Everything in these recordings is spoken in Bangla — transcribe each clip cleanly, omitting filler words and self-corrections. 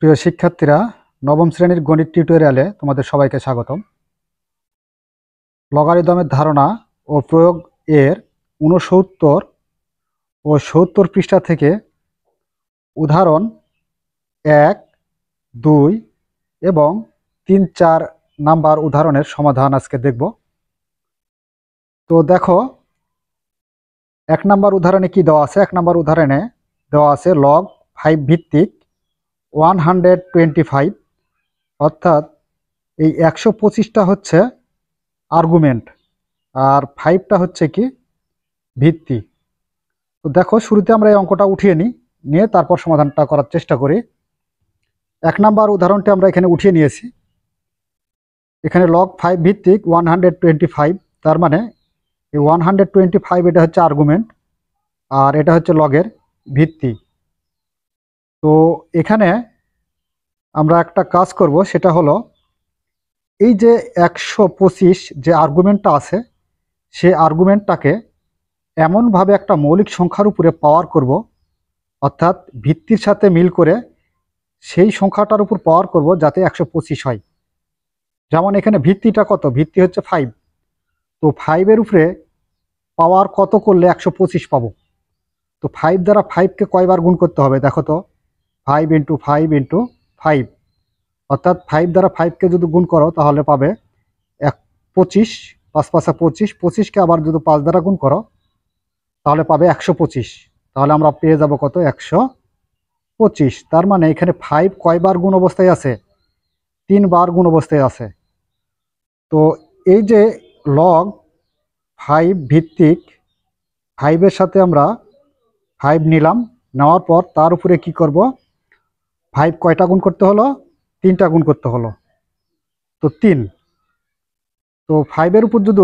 প্রিয় শিক্ষার্থীরা, নবম শ্রেণীর গণিত টিউটোরিয়ালে তোমাদের সবাইকে স্বাগতম। লগারিদমের ধারণা ও প্রয়োগ এর 69 ও 70 পৃষ্ঠা থেকে উদাহরণ 1, 2 এবং 3, 4 নাম্বার উদাহরণের সমাধান আজকে দেখব। তো দেখো, 1 নাম্বার উদাহরণে কি দেওয়া আছে? 1 নাম্বার উদাহরণে দেওয়া আছে লগ 5 ভিত্তিক 125, অর্থাৎ এই 125টা হচ্ছে আর্গুমেন্ট আর 5টা হচ্ছে কি ভিত্তি। তো দেখো, শুরুতে আমরা এই অঙ্কটা উঠিয়ে নিয়ে তারপর সমাধানটা করার চেষ্টা করি। 1 নাম্বার উদাহরণটি আমরা এখানে উঠিয়ে নিয়েছি। এখানে লগ 5 ভিত্তিক 125, তার মানে এই 125 এটা হচ্ছে আর্গুমেন্ট আর এটা হচ্ছে লগের ভিত্তি। তো এখানে আমরা একটা কাজ করব, সেটা হলো এই যে 125 যে আর্গুমেন্টটা আছে, সেই আর্গুমেন্টটাকে এমনভাবে একটা মৌলিক সংখ্যার উপরে পাওয়ার করব, অর্থাৎ ভিত্তির সাথে মিল করে সেই সংখ্যাটার উপর পাওয়ার করব যাতে 125 হয়। যেমন এখানে ভিত্তিটা কত? ভিত্তি হচ্ছে 5। তো 5-এর উপরে পাওয়ার কত করলে 125 পাবো? তো 5 দ্বারা 5কে কয়বার গুণ করতে হবে দেখো তো? 5 × 5 × 5, অর্থাৎ 5 দ্বারা 5কে যদি গুণ করো তাহলে পাবে 25, 5 5 25, 25কে আবার যদি 5 দ্বারা গুণ করো তাহলে পাবে 125। তাহলে আমরা পেয়ে যাব কত? 125। তার মানে এখানে 5 কয়বার গুণ অবস্থায় আছে? 3 বার গুণ অবস্থায় আছে। তো এই যে লগ 5 ভিত্তিক 5-এর সাথে আমরা 5 নিলাম, নেওয়ার পর তার উপরে কি করব? 5 কয়টা গুণ করতে হলো? 3টা গুণ করতে হলো। তো 3। তো 5-এর উপর যদি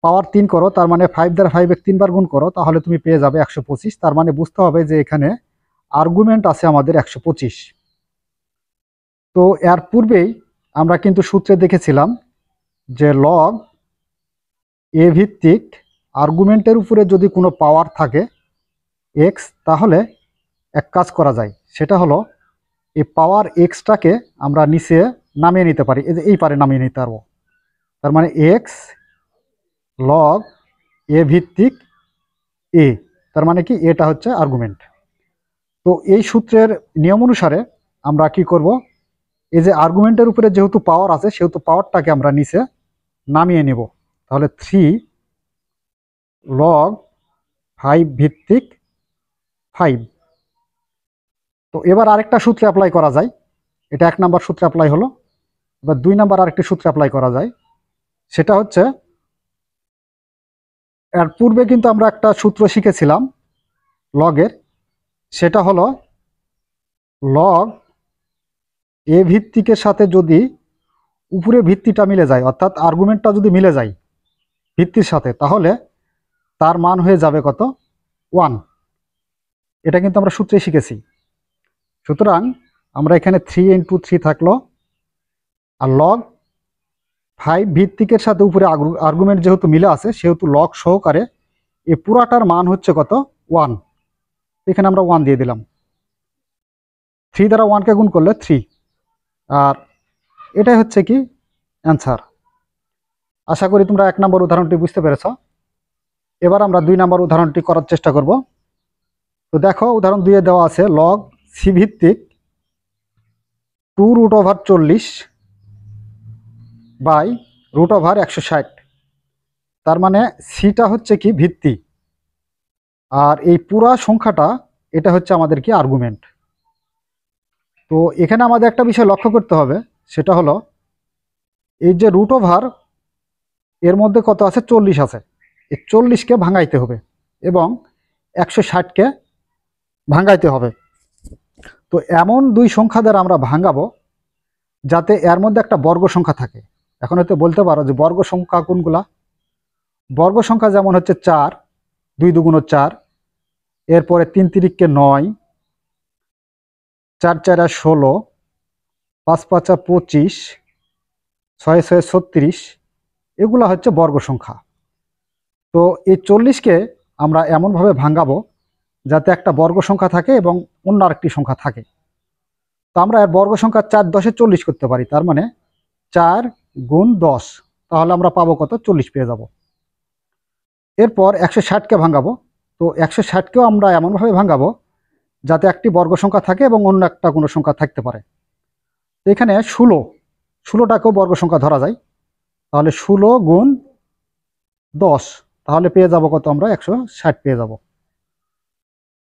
পাওয়ার 3 করো, তার মানে 5 দ্বারা 5 3 বার গুণ করো, তাহলে তুমি পেয়ে যাবে 125। তার মানে বুঝতে হবে যে এখানে আর্গুমেন্ট আছে আমাদের 125। তো এর পূর্বেই আমরা কিন্তু সূত্রে দেখেছিলাম যে লগ এ ভিত্তিক আর্গুমেন্টের উপরে যদি কোনো পাওয়ার থাকে এক্স, তাহলে এক কাজ করা যায়, সেটা হলো এই পাওয়ার এক্সটাকে আমরা নিচে নামিয়ে নিতে পারি, এই যে এই পারে নামিয়ে নিতে পারবো। তার মানে এক্স লগ এ ভিত্তিক এ, তার মানে কি এটা হচ্ছে আর্গুমেন্ট। তো এই সূত্রের নিয়ম অনুসারে আমরা কি করব? এই যে আর্গুমেন্টের উপরে যেহেতু পাওয়ার আছে, সেহেতু পাওয়ারটাকে আমরা নিচে নামিয়ে নিব। তাহলে 3 লগ 5 ভিত্তিক 5। তো এবার আরেকটা সূত্রে অ্যাপ্লাই করা যায়। এটা 1 নাম্বার সূত্রে অ্যাপ্লাই হলো। এবার 2 নাম্বার আরেকটি সূত্রে অ্যাপ্লাই করা যায়। সেটা হচ্ছে, এর পূর্বে কিন্তু আমরা একটা সূত্র শিখেছিলাম লগের, সেটা হলো লগ এ ভিত্তিকের সাথে যদি উপরে ভিত্তিটা মিলে যায়, অর্থাৎ আর্গুমেন্টটা যদি মিলে যায় ভিত্তির সাথে, তাহলে তার মান হয়ে যাবে কত? 1। এটা কিন্তু আমরা সূত্রে শিখেছি। সুতরাং আমরা এখানে 3 × 3 থাকলো, আর লগ 5 ভিত্তিকের সাথে উপরে আর্গুমেন্ট যেহেতু মিলে আছে, সেহেতু লগ সহকারে এই পুরাটার মান হচ্ছে কত? 1। এখানে আমরা 1 দিয়ে দিলাম। 3 দ্বারা 1কে গুণ করলে 3। আর এটাই হচ্ছে কি অ্যান্সার। আশা করি তোমরা 1 নম্বর উদাহরণটি বুঝতে পেরেছ। এবার আমরা 2 নম্বর উদাহরণটি করার চেষ্টা করব। তো দেখো, উদাহরণ 2-এ দেওয়া আছে লগ সি ভিত্তিক 2√40 বাই √160। তার মানে সিটা হচ্ছে কি ভিত্তি, আর এই পুরা সংখ্যাটা এটা হচ্ছে আমাদের কি আর্গুমেন্ট। তো এখানে আমাদের একটা বিষয় লক্ষ্য করতে হবে, সেটা হলো এই যে √, এর মধ্যে কত আছে? 40 আছে। এই 40কে ভাঙাইতে হবে এবং 160কে ভাঙাইতে হবে। তো এমন দুই সংখ্যা দ্বারা আমরা ভাঙাবো যাতে এর মধ্যে একটা বর্গ সংখ্যা থাকে। এখন হয়তো বলতে পারো যে বর্গ সংখ্যা কোনগুলা? বর্গ সংখ্যা যেমন হচ্ছে 4, 2 × 2 = 4, এরপরে 3 × 3 = 9, 4 × 4 = 16, 5 × 5 = 25, 6 × 6 = 36। এগুলা হচ্ছে বর্গ সংখ্যা। তো এই 40কে আমরা এমনভাবে ভাঙাবো যাতে একটা বর্গ সংখ্যা থাকে এবং অন্য আরেকটি সংখ্যা থাকে। তো আমরা এর বর্গ সংখ্যা 4 10 40 করতে পারি, তার মানে 4 গুণ 10, তাহলে আমরা পাবো কত? 40 পেয়ে যাব। এরপর 160কে ভাঙাবো। তো 160কেও আমরা এমনভাবে ভাঙাবো যাতে একটি বর্গ সংখ্যা থাকে এবং অন্য একটা কোনো সংখ্যা থাকতে পারে। তো এখানে 16টাকেও বর্গ সংখ্যা ধরা যায়, তাহলে 16 গুণ 10, তাহলে পেয়ে যাব কত? আমরা 160 পেয়ে যাব।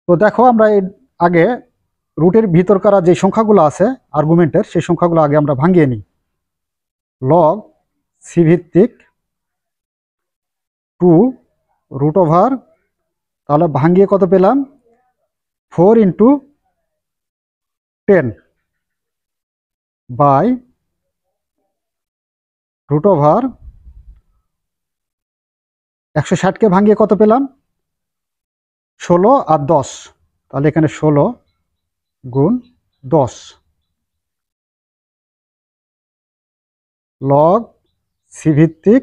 তো দেখো আমরা এই আগে রুটের ভিতরকার যে সংখ্যাগুলো আছে আর্গুমেন্টের, সেই সংখ্যাগুলো আগে আমরা ভাঙিয়ে নিই। লগ সি ভিত্তিক 2 রুট ওভার, তাহলে ভাঙিয়ে কত পেলাম? 4 ইন্টু 10 বাই রুট ওভার 160কে ভাঙিয়ে কত পেলাম? 16 আর 10, তাহলে এখানে 16 গুণ 10 লগ সি ভিত্তিক,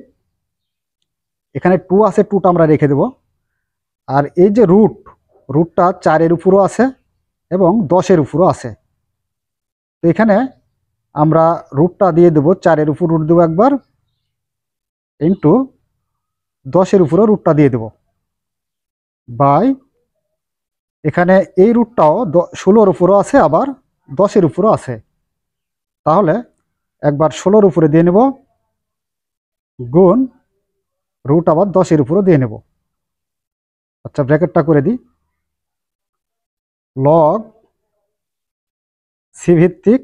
এখানে 2 আছে, 2টা আমরা রেখে দেব। আর এই যে রুটটা 4-এর উপরও আছে এবং 10-এর উপরও আছে, তো এখানে আমরা রুটটা দিয়ে দেব, 4-এর উপর রুট দেবো একবার, ইন্টু 10-এর উপরও রুটটা দিয়ে দেব, বাই এখানে এই রুটটাও 16-এর উপরও আছে আবার 10-এর উপরও আছে, তাহলে একবার 16-এর উপরে দিয়ে নেব, গুণ রুট আবার 10-এর উপরও দিয়ে নেব। আচ্ছা, ব্র্যাকেটটা করে দিই। লগ সি ভিত্তিক,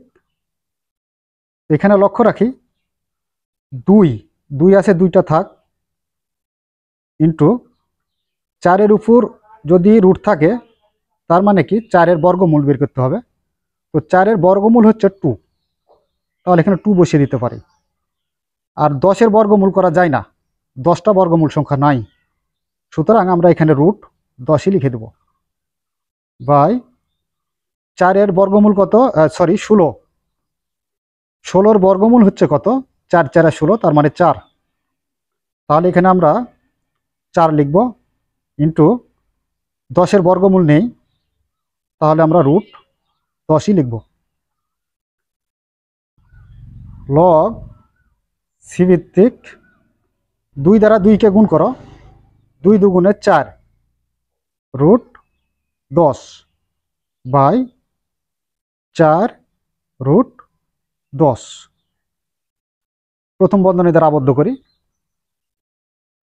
এখানে লক্ষ্য রাখি 2 আছে, 2টা থাক, ইন্টু 4-এর উপর যদি রুট থাকে তার মানে কি 4-এর বর্গমূল বের করতে হবে। তো 4-এর বর্গমূল হচ্ছে 2, তাহলে এখানে 2 বসিয়ে দিতে পারি। আর 10-এর বর্গমূল করা যায় না, 10টা বর্গমূল সংখ্যা নাই, সুতরাং আমরা এখানে রুট 10ই লিখে দেব, বাই 4-এর বর্গমূল কত? 16-র বর্গমূল হচ্ছে কত? 4 4 16, তার মানে 4, তাহলে এখানে আমরা 4 লিখব, ইন্টু 10-এর বর্গমূল নেই, তাহলে আমরা রুট 10ই লিখব। লগ সি ভিত্তিক 2 দ্বারা 2কে গুণ করো, 2 2 4 রুট 10 বাই 4 রুট 10, প্রথম বন্ধনী দ্বারা আবদ্ধ করি।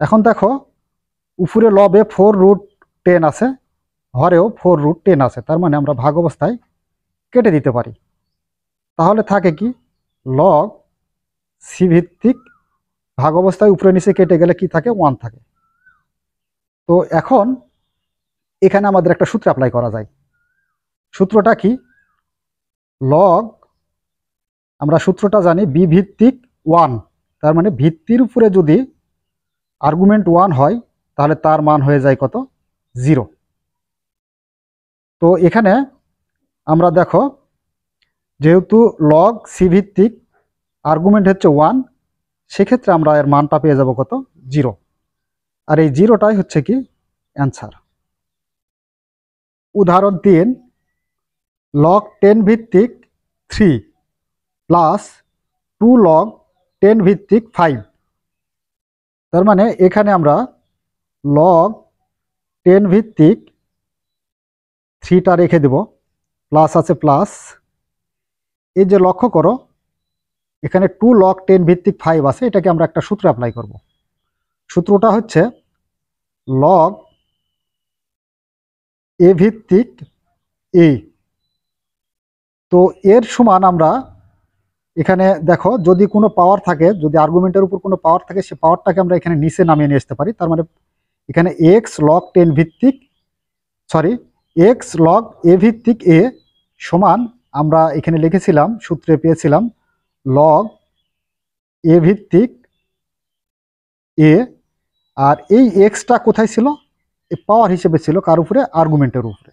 এখন দেখো উপরে লবে 4 রুট 10 আছে, হরেও 4 রুট 10 আছে, তার মানে আমরা ভাগ অবস্থায় কেটে দিতে পারি, তাহলে থাকে কি? লগ সি ভিত্তিক ভাগ অবস্থায় উপরে নিচে কেটে গেলে কি থাকে? 1 থাকে। তো এখন এখানে আমাদের একটা সূত্র অ্যাপ্লাই করা যায়। সূত্রটা কি? লগ, আমরা সূত্রটা জানি বি ভিত্তিক 1, তার মানে ভিত্তির উপরে যদি আর্গুমেন্ট 1 হয় তাহলে তার মান হয়ে যায় কত? 0। তো এখানে আমরা দেখো যেহেতু লগ সি ভিত্তিক আর্গুমেন্ট হচ্ছে 1, সেক্ষেত্রে আমরা এর মানটা পেয়ে যাব কত? 0। আর এই 0টাই হচ্ছে কি অ্যান্সার। উদাহরণ 3, লগ 10 ভিত্তিক 3 প্লাস 2 লগ 10 ভিত্তিক 5, তার মানে এখানে আমরা লগ 10 ভিত্তিক 3টা রেখে দেব, প্লাস আছে প্লাস, এই যে লক্ষ্য করো এখানে 2 লগ 10 ভিত্তিক 5 আছে, এটাকে আমরা একটা সূত্র অ্যাপ্লাই করব। সূত্রটা হচ্ছে লগ এ ভিত্তিক এ। তো এর সমান আমরা এখানে দেখো যদি কোনো পাওয়ার থাকে, যদি আর্গুমেন্টের উপর কোনো পাওয়ার থাকে, সে পাওয়ারটাকে আমরা এখানে নিচে নামিয়ে নিয়ে আসতে পারি। তার মানে এখানে এক্স লগ 10 ভিত্তিক এক্স লগ এ ভিত্তিক এ সমান আমরা এখানে লিখেছিলাম, সূত্রে পেয়েছিলাম লগ এ ভিত্তিক এ, আর এই এক্সটা কোথায় ছিল? এই পাওয়ার হিসেবে ছিল কার উপরে? আর্গুমেন্টের উপরে।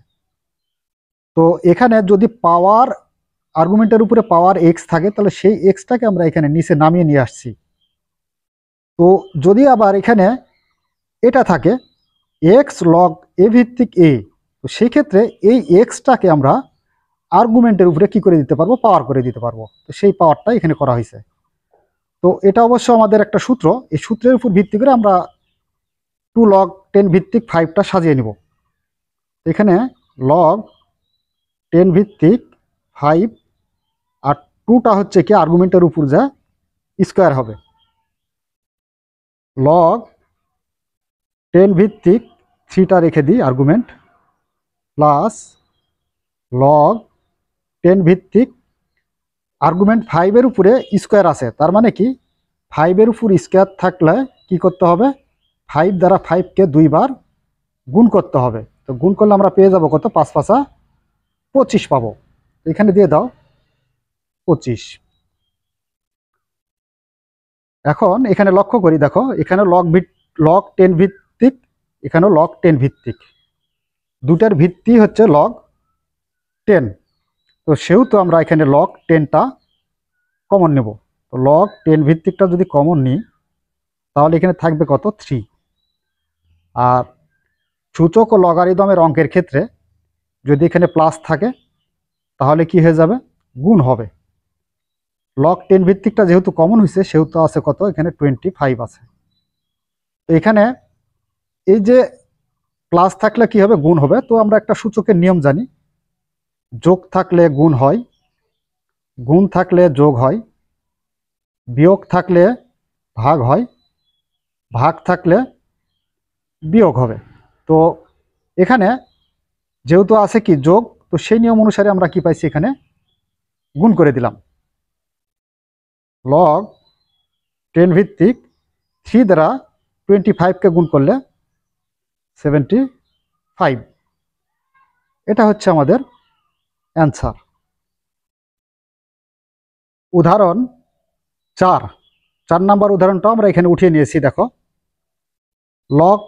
তো এখানে যদি পাওয়ার আর্গুমেন্টের উপরে পাওয়ার এক্স থাকে তাহলে সেই এক্সটাকে আমরা এখানে নিচে নামিয়ে নিয়ে আসছি। তো যদি আবার এখানে এটা থাকে এক্স লগ এ ভিত্তিক এ, তো সেই ক্ষেত্রে এই এক্সটাকে আমরা আর্গুমেন্টের উপরে কি করে দিতে পারবো, পাওয়ার করে দিতে পারবো। তো সেই পাওয়ারটা এখানে করা হয়েছে। তো এটা অবশ্য আমাদের একটা সূত্র, এই সূত্রের উপর ভিত্তি করে আমরা 2 log 10 ভিত্তিক 5টা সাজিয়ে নিব। এখানে log 10 ভিত্তিক 5 আর 2টা হচ্ছে কি আর্গুমেন্টের উপর যা স্কোয়ার হবে। log 10 ভিত্তিক 3টা রেখে দিই আর্গুমেন্ট, প্লাস log 10 ভিত্তিক আর্গুমেন্ট 5-এর উপরে স্কোয়ার আছে, তার মানে কি 5-এর উপর স্কোয়ার থাকলে কি করতে হবে, 5 দ্বারা 5কে 2 বার গুণ করতে হবে। তো গুণ করলে আমরা পেয়ে যাব কত, 5 5 25 পাবো। এখানে দিয়ে দাও 25। এখন এখানে লক্ষ্য করি, দেখো এখানে log 10 ভিত্তিক, এখানেও log 10 ভিত্তিক, দুটার ভিত্তি হচ্ছে log 10। তো সেহেতু আমরা এখানে log 10টা কমন নেব। তো log 10 ভিত্তিকটা যদি কমন নিই তাহলে এখানে থাকবে কত, 3। আর সূচক ও লগারিদমের অঙ্কের ক্ষেত্রে যদি এখানে প্লাস থাকে তাহলে কি হয়ে যাবে, গুণ হবে। log 10 ভিত্তিকটা যেহেতু কমন হয়েছে সেহেতু আছে কত, এখানে 25 আছে। তো এখানে এই যে প্লাস থাকলে কি হবে, গুণ হবে। তো আমরা একটা সূচকের নিয়ম জানি, যোগ থাকলে গুণ হয়, গুণ থাকলে যোগ হয়, বিয়োগ থাকলে ভাগ হয়, ভাগ থাকলে বিয়োগ হবে। তো এখানে যেহেতু আছে কি যোগ, তো সেই নিয়ম অনুসারে আমরা কি পাইছি, এখানে গুণ করে দিলাম। log 10 ভিত্তিক 3 দ্বারা 25কে গুণ করলে 75। এটা হচ্ছে আমাদের অ্যান্সার। উদাহরণ 4 নাম্বার উদাহরণটা আমরা এখানে উঠিয়ে নিয়েছি। দেখো log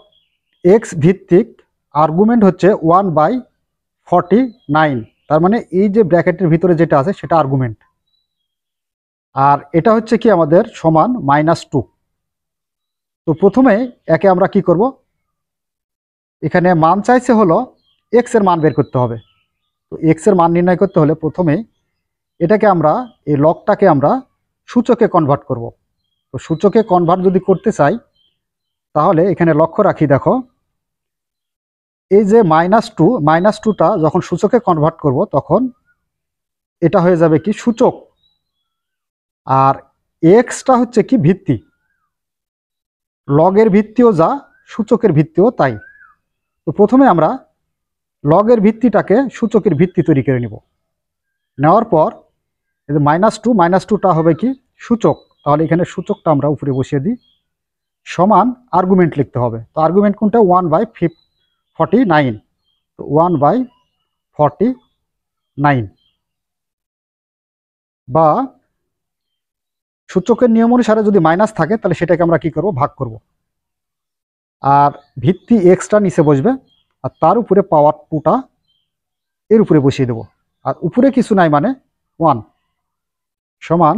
x ভিত্তিক আর্গুমেন্ট হচ্ছে 1/49, তার মানে এই যে ব্র্যাকেটের ভিতরে যেটা আছে সেটা আর্গুমেন্ট, আর এটা হচ্ছে কি আমাদের সমান -2। তো প্রথমে একে আমরা কি করব, এখানে মান চাইছে হলো x এর মান বের করতে হবে। তো x এর মান নির্ণয় করতে হলে প্রথমে এটাকে আমরা, এই লগটাকে আমরা সূচকে কনভার্ট করব। তো সূচকে কনভার্ট যদি করতে চাই তাহলে এখানে লক্ষ্য রাখি, দেখো এই যে -2টা যখন সূচকে কনভার্ট করব তখন এটা হয়ে যাবে কি সূচক, আর এক্সটা হচ্ছে কি ভিত্তি। লগের ভিত্তিও যা, সূচকের ভিত্তিও তাই। তো প্রথমে আমরা লগের ভিত্তিটাকে সূচকের ভিত্তি তৈরি করে নিব। নেওয়ার পর এই যে -2টা হবে কি সূচক, তাহলে এখানে সূচকটা আমরা উপরে বসিয়ে দিই, সমান আর্গুমেন্ট লিখতে হবে। তো আর্গুমেন্ট কোনটা, 1/49। তো 1/49, বা সূচকের নিয়ম অনুসারে যদি মাইনাস থাকে তাহলে সেটাকে আমরা কি করব, ভাগ করব। আর ভিত্তি এক্সটা নিচে বসবে, আর তার উপরে পাওয়ার 2টা এর উপরে বসিয়ে দেব। আর উপরে কিছু নাই মানে 1, সমান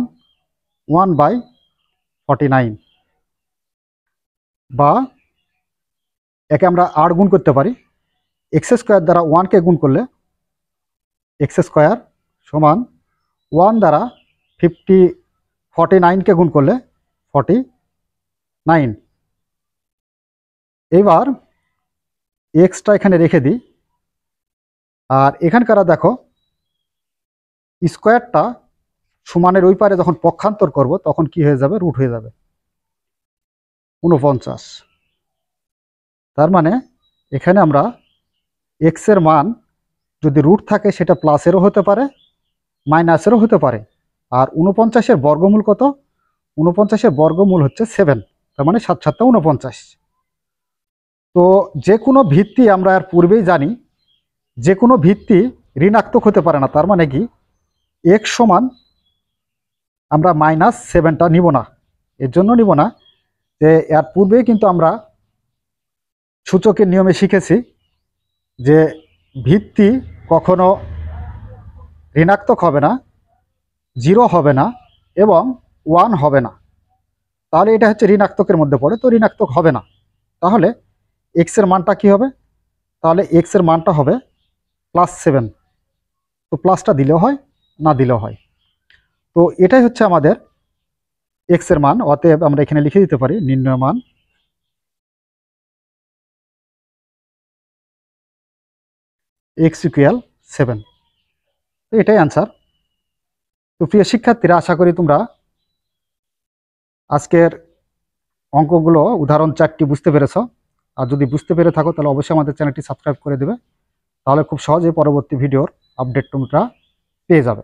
1/49, বা একে আমরা 8 গুণ করতে পারি। x² দ্বারা 1কে গুণ করলে x² সমান 1 দ্বারা 49কে গুণ করলে 49। এবার এক্সটা এখানে রেখে দিই, আর এখানকার দেখো স্কোয়ারটা সমানের ওই পারে যখন পক্ষান্তর করব তখন কি হয়ে যাবে, রুট হয়ে যাবে 49। তার মানে এখানে আমরা এক্স এর মান যদি রুট থাকে সেটা প্লাসেরও হতে পারে মাইনাসেরও হতে পারে। আর 49-এর বর্গমূল কত, 49-এর বর্গমূল হচ্ছে 7, তার মানে 7 7 49। তো যে কোনো ভিত্তি আমরা আর পূর্বেই জানি, যে কোনো ভিত্তি ঋণাত্মক হতে পারে না। তার মানে কি x সমান আমরা -7টা নিব না। এর জন্য নিব না যে এর পূর্বেই কিন্তু আমরা সূচকের নিয়মে শিখেছি যে ভিত্তি কখনো ঋণাত্মক হবে না, 0 হবে না এবং 1 হবে না। তাহলে এটা হচ্ছে ঋণাত্মকের মধ্যে পড়ে, তো ঋণাত্মক হবে না। তাহলে x এর মানটা কি হবে, তাহলে x এর মানটা হবে +7। তো প্লাসটা দিলেও হয়, না দিলেও হয়। তো এটাই হচ্ছে আমাদের এক্স এর মান। অতএব আমরা এখানে লিখে দিতে পারি নির্ণয় মান এক্স ইকুয়াল 7। তো এটাই অ্যান্সার। তো প্রিয় শিক্ষার্থীরা, আশা করি তোমরা আজকের অঙ্কগুলো উদাহরণ 4টি বুঝতে পেরেছ। আর যদি বুঝতে পেরে থাকো তাহলে অবশ্যই আমাদের চ্যানেলটি সাবস্ক্রাইব করে দেবে, তাহলে খুব সহজে পরবর্তী ভিডিওর আপডেট তোমরা পেয়ে যাবে।